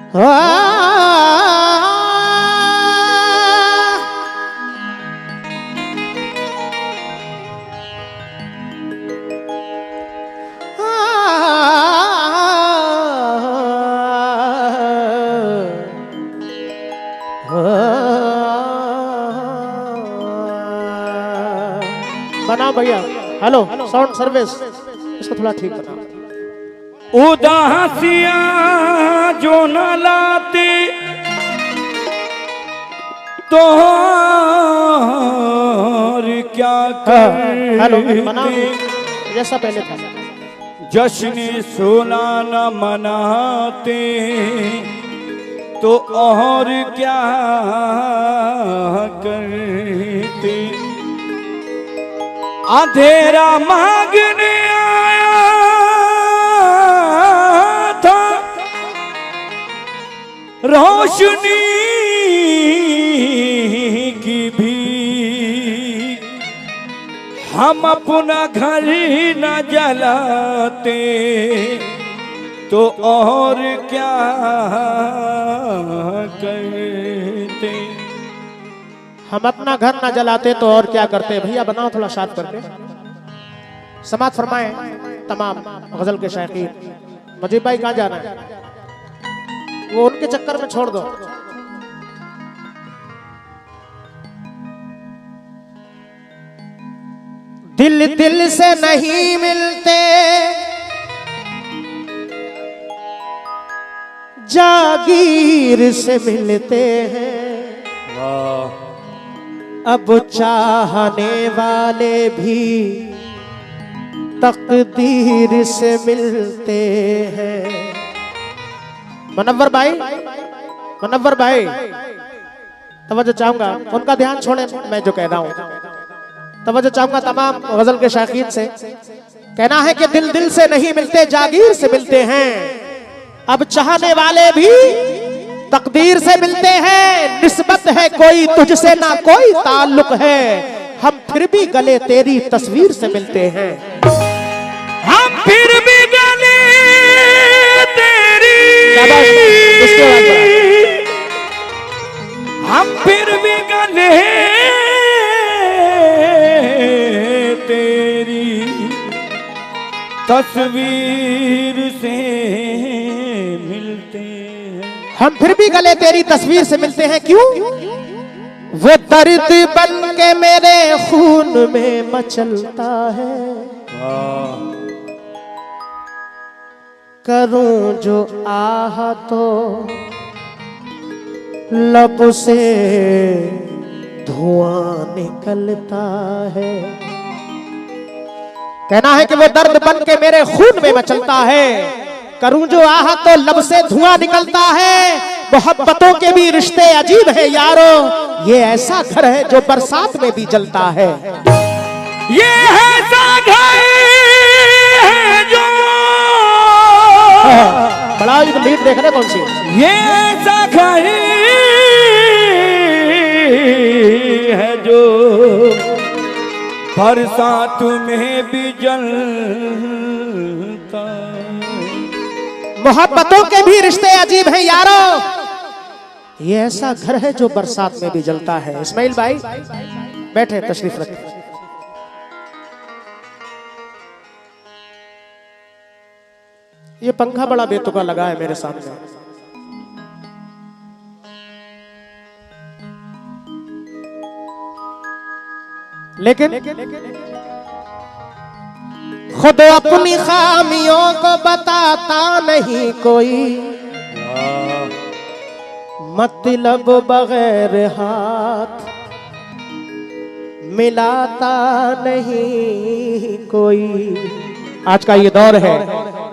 बनाओ भैया, hello sound service, इसको थोड़ा ठीक बनाओ। उदासियां जो न लाते तो और क्या हेलो बनाओ जैसा पहले था। जश्न सोना न मनाते तो और क्या करते। अंधेरा मांगने आया था रोशनी की भी, हम अपना घर न जलाते तो और क्या करते। हम अपना घर ना जलाते तो और क्या करते। भैया बनाओ थोड़ा शांत करके। समात फरमाए तमाम गजल के शायकीन। मजीब भाई कहाँ जाना है, वो उनके चक्कर में छोड़ दो। दिल दिल से नहीं मिलते, जागीर से मिलते हैं। अब चाहने वाले भी तकदीर से मिलते हैं। मुनव्वर भाई, मुनव्वर भाई तवज्जो चाहूंगा, उनका ध्यान छोड़े, मैं जो कह रहा हूं तवज्जो चाहूंगा तमाम गजल के शायकीन से। कहना है कि दिल दिल से नहीं मिलते, जागीर से मिलते हैं। अब चाहने वाले भी तकदीर से मिलते हैं। निस्बत है कोई तुझसे ना कोई ताल्लुक है, हम फिर भी गले तेरी तस्वीर से मिलते हैं। हम फिर भी गले तेरी, हम फिर भी गले तेरी तस्वीर से मिलते हैं। हम फिर भी गले तेरी तस्वीर से मिलते हैं। क्यों? वो दर्द बन के मेरे खून में मचलता है, करूं जो आह तो लब से धुआं निकलता है। कहना है कि वो दर्द बन के मेरे खून में मचलता है, करूं जो आह तो लब से धुआं निकलता है। मोहब्बतों के भी रिश्ते अजीब है यारो, ये ऐसा घर है जो बरसात में भी जलता है। ये ऐसा घर है जो, बड़ा लीड देख रहे कौन सी? ये ऐसा घर है जो बरसात में भी जलता। मोहब्बतों के भी रिश्ते अजीब हैं यारो, ये ऐसा घर है जो बरसात में भी जलता है। इस्माइल भाई बैठे, तशरीफ रखें। ये पंखा बड़ा बेतुका लगा है मेरे सामने। लेकिन खुद अपनी खामियों को बताता नहीं कोई, मतलब बगैर हाथ मिलाता नहीं कोई। आज का ये दौर है,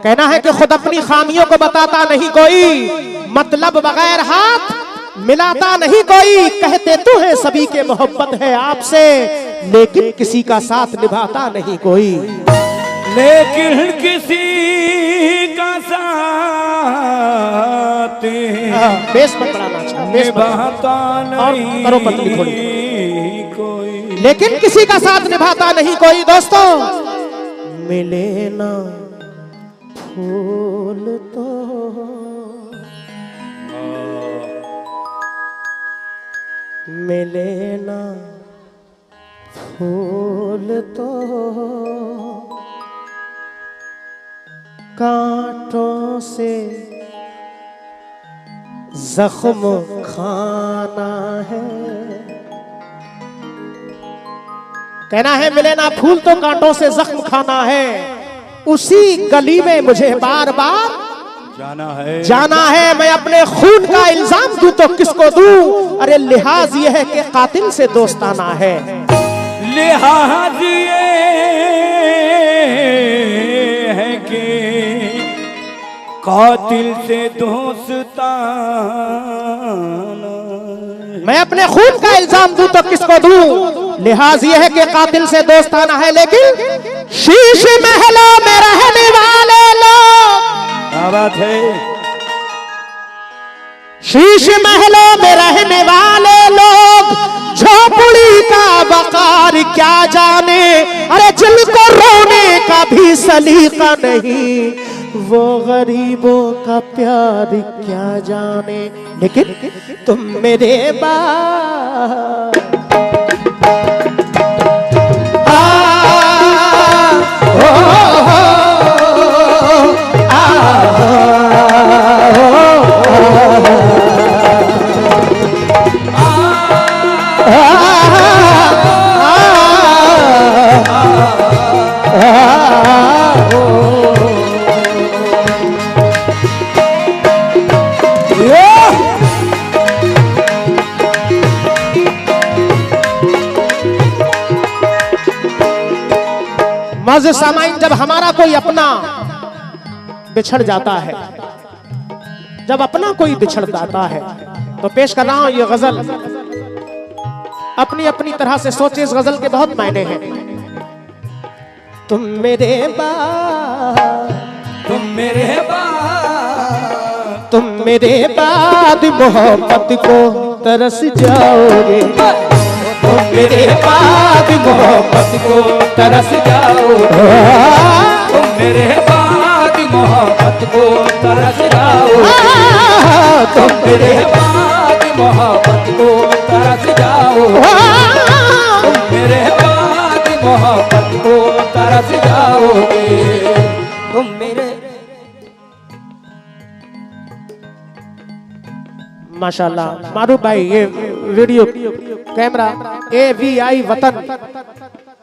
कहना है कि खुद अपनी खामियों को बताता नहीं कोई, मतलब बगैर हाथ मिलाता नहीं कोई। कहते तो है सभी के मोहब्बत है आपसे, लेकिन किसी का साथ निभाता नहीं कोई। लेकिन किसी का साथ बेस मत बढ़ाना चाहिए, बेस निभाता नहीं करो पतली थोड़ी। कोई। लेकिन किसी का साथ निभाता नहीं कोई। दोस्तों मिले ना फूल तो मिले ना फूल तो कांटों से जख्म खाना है। कहना है मिले ना फूल तो कांटों से जख्म खाना है, उसी गली में मुझे बार बार जाना है। मैं अपने खून का इल्जाम दूं तो किसको दूं? अरे लिहाज ये है कि कातिल से दोस्ताना है। लिहाज ये है कि कातिल से दोस्ताना। मैं अपने खून का इल्जाम दूं तो किसको दूं? लिहाज ये है कि कातिल से दोस्ताना है। लेकिन शीश महलों में रहने वाले लोग, क्या बात है, शीश महलों में रहने वाले लोग झोपड़ी का वकार क्या जाने। अरे जिनको रोने का भी सलीका नहीं, वो गरीबों का प्यार क्या जाने। लेकिन तुम मेरे मौजूद सामाइन, जब हमारा कोई अपना बिछड़ जाता है, जब अपना कोई बिछड़ जाता है, तो पेश कर रहा हूं ये गजल। अपनी अपनी तरह से सोचे, इस गजल के बहुत मायने हैं। तुम मेरे तुम मेरे बाद मोहब्बत को तरस जाओगे। तुम मेरे बाद मोहब्बत को तरस जाओगे। तुम मेरे बाद मोहब्बत को तरस जाओगे। तुम मेरे बाद मोहब्बत को तरस जाओगे। तुम मेरे बाद मोहब्बत को तरस जाओगे। तुम मेरे माशाल्लाह मारूफ भाई, ये वीडियो कैमरा AVI वतन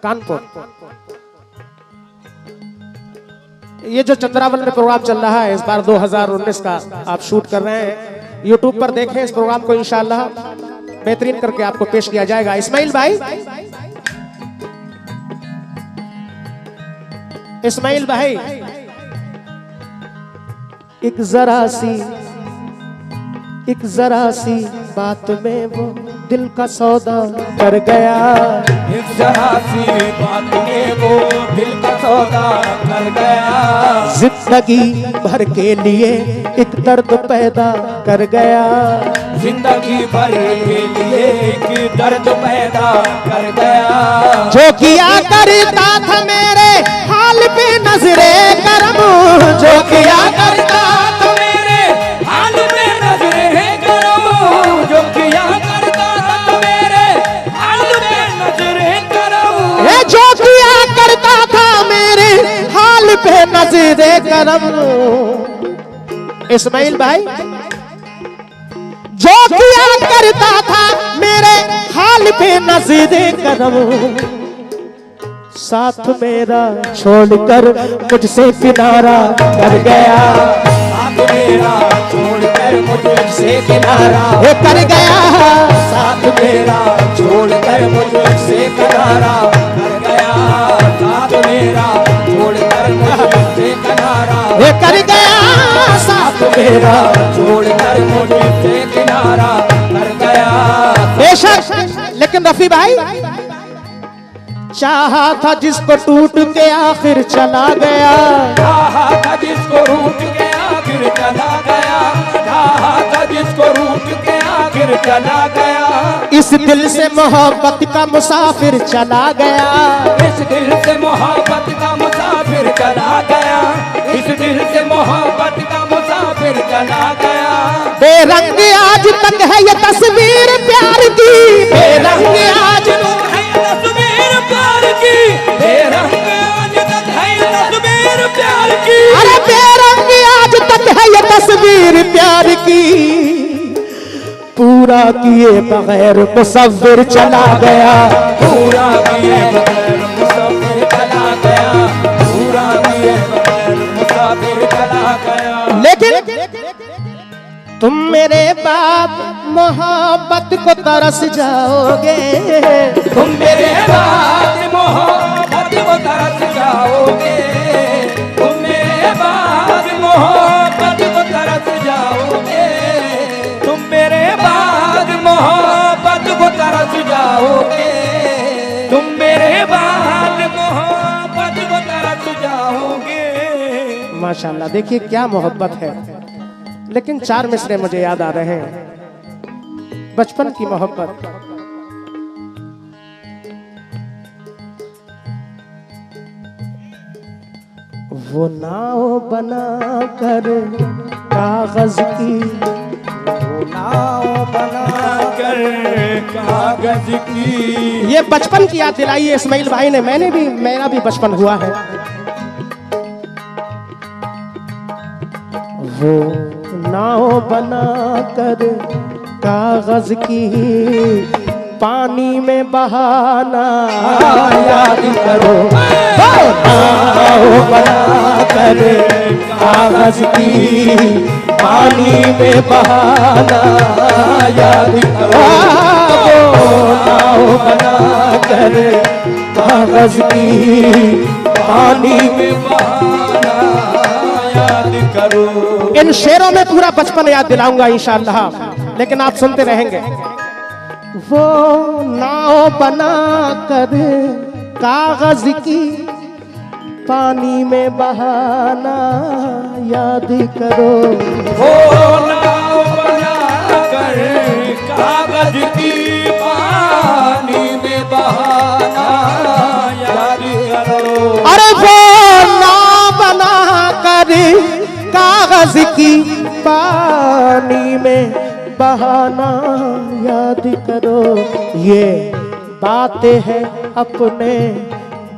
कानपुर, ये जो चंद्रावन में प्रोग्राम चल रहा है इस बार 2019 का आप शूट कर रहे हैं, यूट्यूब पर देखें इस प्रोग्राम को, इंशाल्लाह बेहतरीन करके आपको पेश किया जाएगा। इस्माइल भाई, इस्माइल भाई, एक जरा सी बात में वो दिल का सौदा कर गया। एक जरा सी बात में वो दिल का सौदा कर गया। जिंदगी भर के लिए एक दर्द पैदा कर गया। जिंदगी भर के लिए एक दर्द पैदा कर गया। जो किया करता था मेरे हाल पे नजरे करम, जो किया करता था मेरे हाल पे नजरे करम, जो किया करता था मेरे हाल पे नजरे करम, जो किया करता था मेरे हाल पे नजरे करम। इस्माइल भाई, जो किया करता था मेरे हाल पे नजरे करम, साथ मेरा छोड़कर मुझसे किनारा कर गया। साथ मेरा छोड़कर मुझसे किनारा कर गया। साथ मेरा छोड़कर मुझसे किनारा कर गया। साथ मेरा छोड़कर मुझसे किनारा कर गया। साथ मेरा छोड़कर मुझसे किनारा कर गया। बेशक, लेकिन रफी भाई, चाहा था जिसको टूट के आखिर चला गया। चाहा था जिसको रूठ के आखिर चला गया। चाहा था जिसको रूठ के आखिर चला गया। इस दिल से मोहब्बत का मुसाफिर चला गया। इस दिल से मोहब्बत का मुसाफिर चला गया। इस दिल से मोहब्बत का मुसाफिर चला गया। बेरंग आज तक है ये तस्वीर प्यार की, बेरंग आज है ये तस्वीर प्यार की, बेरंग आज तक है ये तस्वीर प्यार की। अरे बेरंग आज तक है ये तस्वीर प्यार की, पूरा किए बगैर मुसव्विर चला गया, पूरा किए बगैर मुसाफिर चला गया, पूरा किए बगैर मुसाफिर चला गया। लेकिन तुम मेरे बाप मोहब्बत को तरस जाओगे, तुम मेरे बाद मोहब्बत को तरस जाओगे, तुम मेरे बाद मोहब्बत को तरस जाओगे, तुम मेरे बाद मोहब्बत को तरस जाओगे, तुम मेरे बाद मोहब्बत को तरस जाओगे। माशाल्लाह, देखिए क्या मोहब्बत है। लेकिन 4 मिसरे मुझे याद आ रहे हैं, बचपन की मोहब्बत। वो नाव बना कर कागज की, नाव बना कर कागज की। ये बचपन की याद दिलाई है इस्माइल भाई ने। मेरा भी बचपन हुआ है। वो नाव बना कर कागज की, पानी में बहाना याद करो। नाव बना कर कागज की, पानी में बहाना याद करो। वो नाव बना कर कागज की, पानी में बहाना याद करो। इन शेरों में पूरा बचपन याद दिलाऊंगा इंशाअल्लाह, लेकिन आप सुनते रहेंगे। वो नाव बना कर कागज की, पानी में बहाना याद करो। वो नाव बना कर कागज की, पानी में बहाना याद करो। अरे वो नाव बना कर कागज की, पानी में बहाना याद करो। ये बातें हैं अपने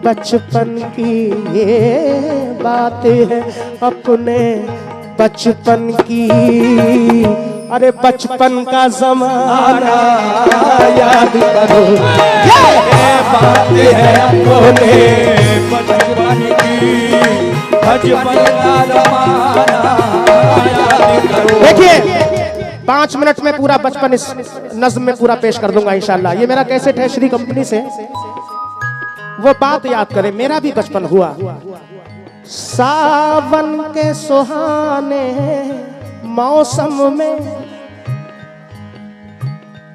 बचपन की, ये बातें हैं अपने बचपन की। अरे बचपन का जमाना याद करो। ये बातें हैं अपने बचपन की, बचपन का जमाना याद करो। देखिए 5 मिनट में पूरा बचपन इस नज्म में पूरा पेश कर दूंगा इंशाल्लाह। ये मेरा कैसेट है श्री कंपनी से, वो बात याद करें। मेरा भी बचपन हुआ। सावन के सुहाने मौसम में,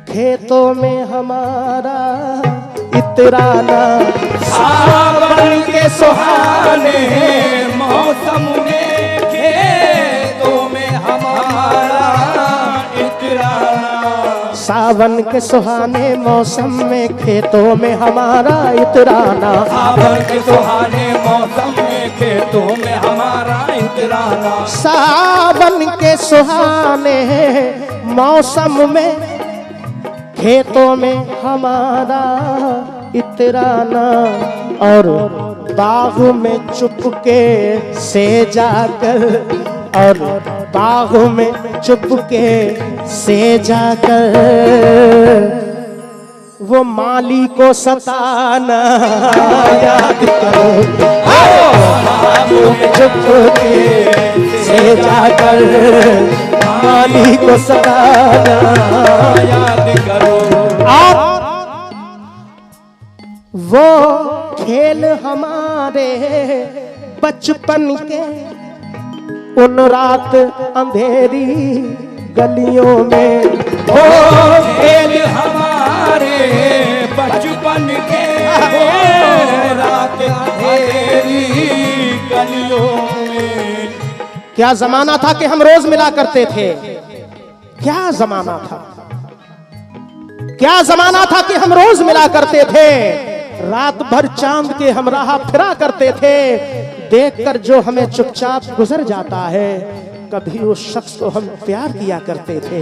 खेतों में हमारा इतराना। सावन के सुहाने मौसम में, खेतों में हमारा इतराना। सावन के सुहाने मौसम में, खेतों में हमारा इतराना। सावन के सुहाने मौसम में, खेतों में हमारा इतराना। सावन के सुहाने मौसम में, खेतों में हमारा इतराना। और बाग में चुपके से जाकर, और बाग में चुपके से जाकर वो माली को सताना याद करो। बाग में चुपके से जाकर माली को सताना याद करो। आप वो खेल हमारे बचपन के, उन रात अंधेरी गलियों में। ओ खेल हमारे बचपन के, रात अंधेरी गलियों में। क्या जमाना था कि हम रोज मिला करते थे। क्या जमाना था, क्या जमाना था कि हम रोज मिला करते थे। रात भर चांद के हम राह फिरा करते थे। देखकर जो हमें चुपचाप गुजर जाता है, कभी उस शख्स को हम प्यार किया करते थे।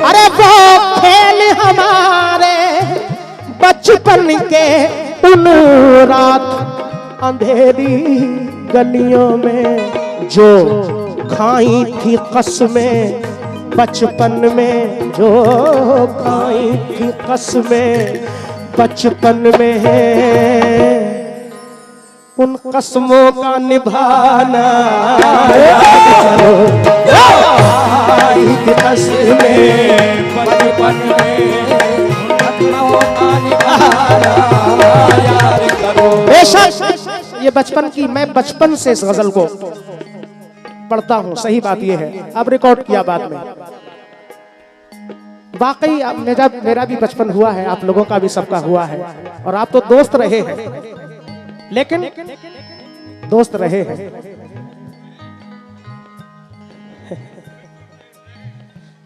अरे वो खेल हमारे बचपन के उन रात अंधेरी गलियों में जो खाई थी कसमें, बचपन में जो खाई थी कसमें बचपन में, उन कसमों का निभाना चलो आई थी कसमें बचपन में कसमों का निभाना याद करो। बेशक ये बचपन की, मैं बचपन से इस गजल को पढ़ता हूँ, सही बात ये है। अब रिकॉर्ड किया बाद में, वाकई मेरा भी बचपन हुआ है, आप लोगों का भी सबका हुआ है, और आप तो दोस्त रहे हैं, लेकिन दोस्त रहे हैं।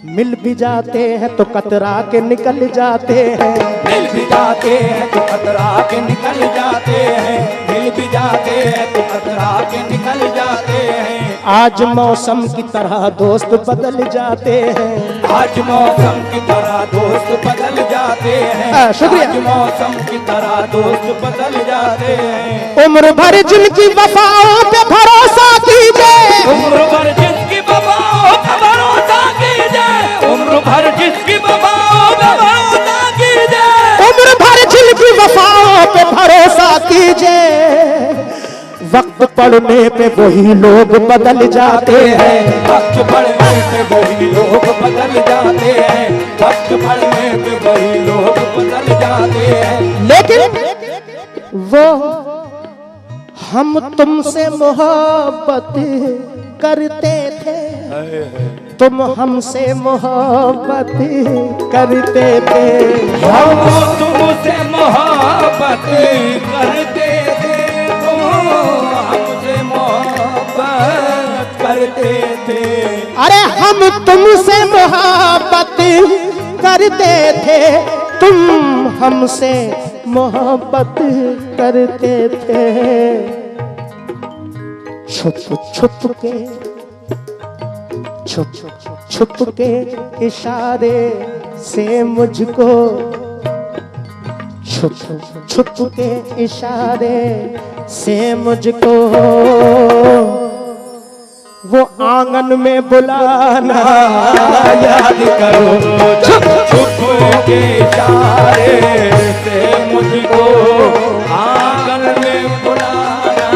मिल भी जाते हैं तो कतरा के निकल जाते हैं, मिल भी जाते हैं तो कतरा के निकल जाते हैं, मिल भी जाते हैं तो कतरा के निकल जाते हैं। आज मौसम की तरह दोस्त बदल जाते हैं, आज मौसम की तरह दोस्त बदल जाते हैं, शुक्रिया। आज मौसम की तरह दोस्त बदल जाते हैं। उम्र भर जिनकी वफाओं पे भरोसा कीजिए, उम्र भर जिसकी वफाओं पे भरोसा कीजिए, उम्र भर जिसकी वफाओं पे भरोसा कीजिए, उम्र भर जिनकी वफाओं पे भरोसा कीजिए। वक्त पड़ने पे वही लोग बदल जाते हैं, वक्त पड़ने पे वही लोग बदल जाते हैं, वक्त पड़ने पे वही लोग बदल जाते हैं। लेकिन वो हम तुमसे मोहब्बत करते थे, तुम हमसे मोहब्बत करते थे, हम तुमसे मोहब्बत करते थे, तुम हमसे मोहब्बत करते थे। अरे हम तुमसे मोहब्बत करते थे, तुम हमसे मोहब्बत करते थे। छुप छुप के, छुप छुप के इशारे से मुझको, छुप छुप के इशारे से मुझको वो आंगन में बुलाना याद करो। छुप छुप के इशारे से मुझको आंगन में बुलाना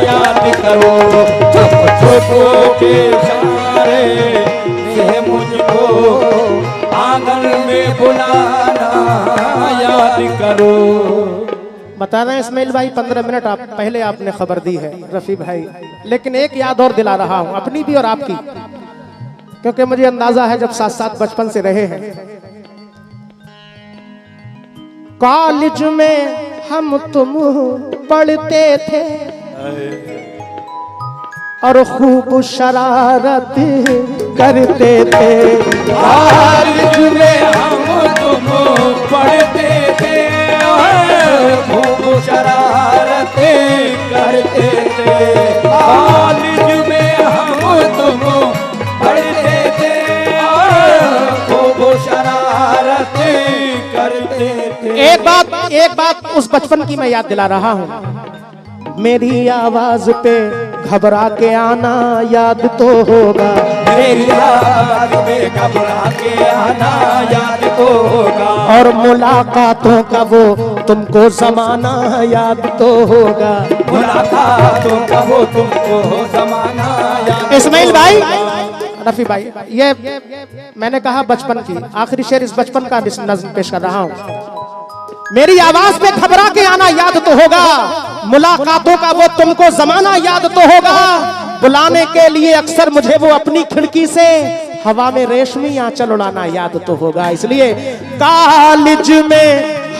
याद करो। छुप छुप के इशारे से मुझको आंगन में बुलाना याद करो। बता रहे हैं इस्माइल भाई, 15 मिनट आप पहले आपने खबर दी है रफी भाई, लेकिन एक याद और दिला रहा हूं, अपनी भी और आपकी, क्योंकि मुझे अंदाजा है जब साथ साथ बचपन से रहे हैं। कॉलेज में हम तुम पढ़ते थे और खूब शरारत करते थे, कॉलेज में हम तुम पढ़ते थे और खूब शरारतें करते थे। कॉलेज में हम तुम पढ़ते थे और खूब शरारतें करते थे। एक बात उस बचपन की मैं याद दिला रहा हूँ। मेरी आवाज पे घबरा के आना याद तो होगा, मेरी आवाज पे घबरा के आना याद तो होगा, और मुलाकातों का वो तुमको जमाना याद तो होगा। मुलाकातों का वो तुमको जमाना याद। इस्माइल भाई, रफी भाई, ये मैंने कहा बचपन की, आखिरी शेर इस बचपन का नज़्म पेश कर रहा हूँ। मेरी आवाज पे घबरा के आना याद तो होगा, मुलाकातों का वो तुमको जमाना याद तो होगा, बुलाने के लिए अक्सर मुझे वो अपनी खिड़की से हवा में रेशमी आंचल उड़ाना याद तो होगा। इसलिए कॉलेज में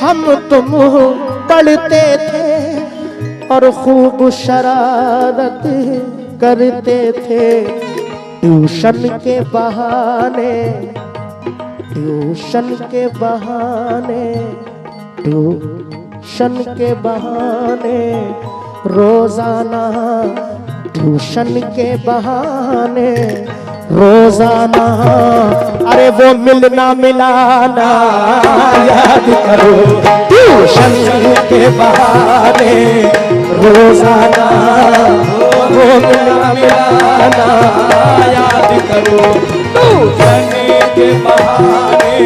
हम तुम पढ़ते थे और खूब शरारत करते थे, ट्यूशन के बहाने, ट्यूशन के बहाने, ट्यूशन ट्यूशन के बहाने रोजाना, ट्यूशन के बहाने रोजाना, अरे वो मिलना मिलाना याद करो, ट्यूशन के बहाने रोजाना, वो मिलना मिलाना याद करो, ट्यूशन के बहाने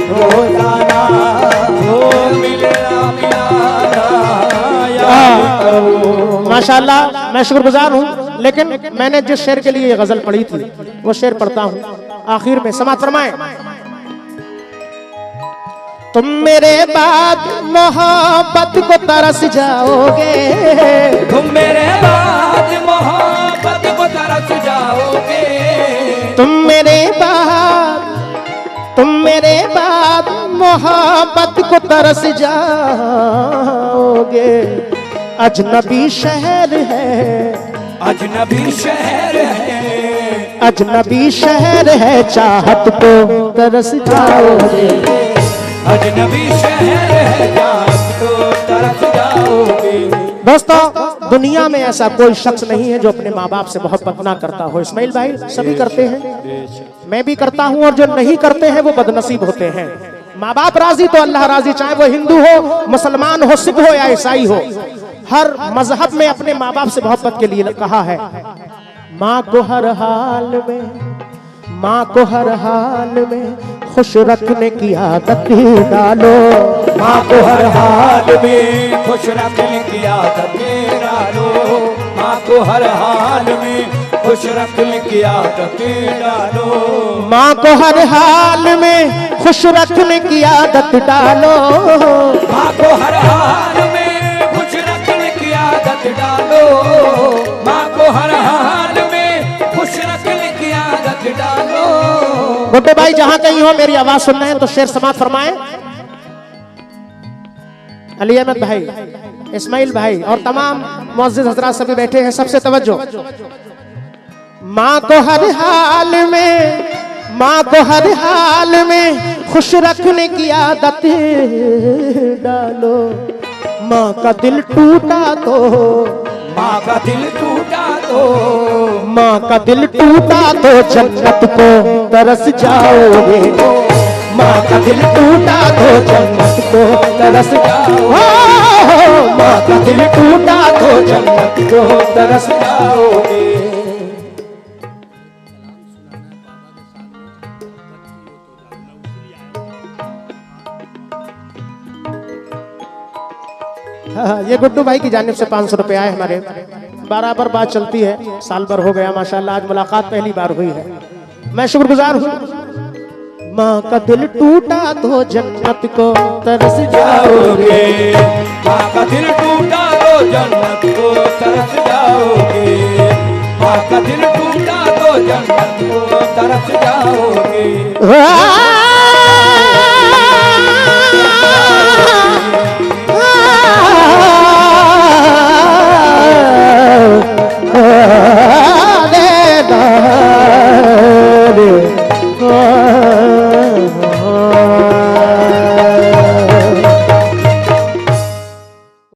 रोजाना, वो मिलना मिलाना याद करो। माशाल्लाह मैं शुक्रगुजार हूँ, लेकिन मैंने जिस शेर के लिए ये गजल पढ़ी थी वो शेर पढ़ता हूँ आखिर में। समाअत फरमाएं। तुम मेरे बाद मोहब्बत को तरस जाओगे, तुम मेरे बाद मोहब्बत को तरस जाओगे, तुम मेरे बाद मोहब्बत को तरस जाओगे। अजनबी शहर है, अजनबी शहर है, अजनबी शहर है, चाहत को तरस जाओगे। अजनबी शहर है, चाहत को तरस जाओगे। दोस्तों दुनिया में ऐसा कोई शख्स नहीं है जो अपने माँ बाप से मोहब्बत ना करता हो। इस्माइल भाई सभी करते हैं, मैं भी करता हूँ, और जो नहीं करते हैं वो बदनसीब होते हैं। माँ बाप राजी तो अल्लाह राजी, चाहे वो हिंदू हो, मुसलमान हो, सिख हो या ईसाई हो। हर मजहब में अपने माँ बाप से मोहब्बत के लिए कहा है। माँ को हर हाल में, माँ को हर हाल में खुश रखने की आदत डालो, माँ को हर हाल में खुश रखने की आदत डालो, माँ को हर हाल में खुश रखने की आदत डालो, माँ को हर हाल में खुश रखने की आदत डालो, माँ को हर हाल में खुश रखने की आदत डालो, माँ को हर हाल में खुश रखने की आदत डालो। गुड्डे भाई जहां कहीं हो मेरी आवाज सुन रहे हैं तो शेर समाअत फरमाएं। अली अहमद भाई, इस्माइल भाई और तमाम मुअज्जिज़ हज़रात सभी बैठे हैं, सबसे तवज्जो। माँ को हर हाल में, माँ को हर हाल में खुश रखने की आदत डालो। माँ का दिल टूटा तो, माँ का दिल टूटा तो, माँ का दिल टूटा तो जन्नत को तरस जाओगे। माँ का दिल टूटा तो जन्नत को तरस जाओगे। माँ का दिल टूटा तो जन्नत को तरस जाओगे। ये गुड्डू भाई की जानिब से 500 रुपए आए हमारे। बराबर बात चलती है, साल भर हो गया माशाल्लाह, आज मुलाकात पहली बार हुई है, मैं शुक्रगुजार हूँ। माँ का दिल टूटा तो जन्नत को तरस जाओगे, माँ का दिल टूटा तो जन्नत को तरस जाओगे, माँ का दिल टूटा तो जन्नत को तरस जाओगे।